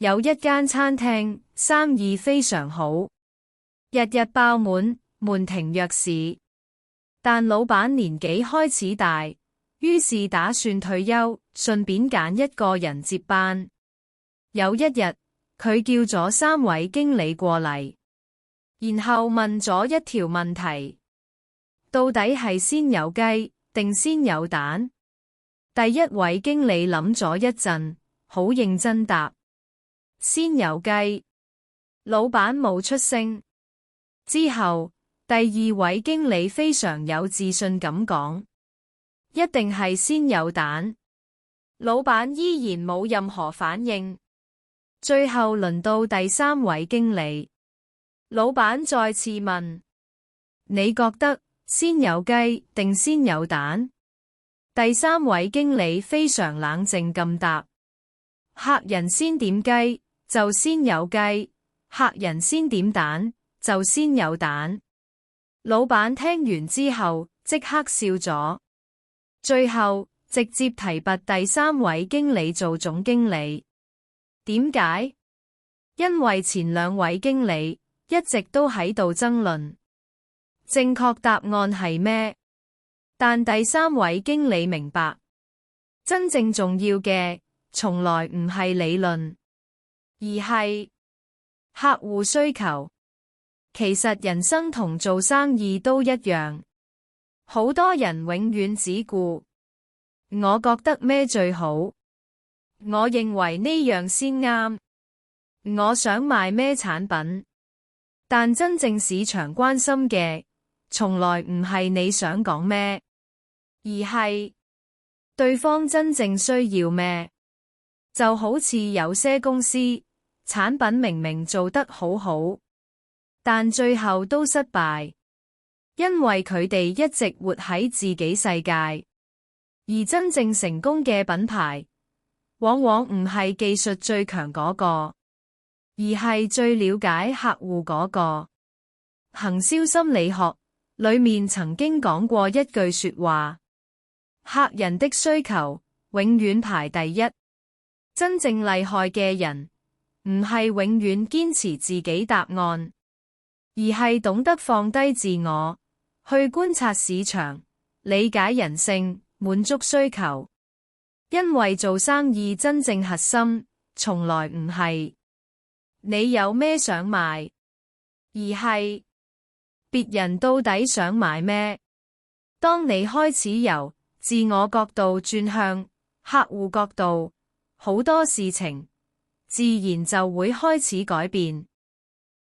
有一間餐廳，生意非常好，日日爆滿，門庭若市。但老闆年紀開始大，於是打算退休，順便揀一個人接班。有一日，佢叫咗3位經理過嚟，然後問咗一條問題：到底係先有雞定先有蛋？第一位經理諗咗一陣，好認真答：先有雞。老闆冇出聲。之後，第2位經理非常有自信咁講：一定係先有蛋。老闆依然冇任何反應。最後輪到第3位經理，老闆再次問：你覺得先有雞定先有蛋？第3位經理非常冷靜咁答：客人先點雞就先有雞，客人先點蛋就先有蛋。老闆聽完之後即刻笑咗，最後直接提拔第3位經理做總經理。點解？因為前2位經理一直都喺度爭論正確答案係咩，但第3位經理明白，真正重要嘅從來唔係理論，而係客戶需求。其實人生同做生意都一樣，好多人永遠只顧我覺得咩最好，我認為呢樣先啱，我想賣咩產品，但真正市場關心嘅從來唔係你想講咩，而係對方真正需要咩。就好似有些公司產品明明做得好好，但最後都失敗，因為佢哋一直活喺自己世界。而真正成功嘅品牌，往往唔係技術最強嗰個，而係最了解客戶嗰個。行銷心理學裏面曾經講過一句說話：客人的需求永遠排第一。真正厲害嘅人，唔係永遠堅持自己答案，而係懂得放低自我，去觀察市場，理解人性，滿足需求。因為做生意真正核心，從來唔係你有咩想賣，而係別人到底想買咩。當你開始由自我角度轉向客戶角度，好多事情自然就會開始改變。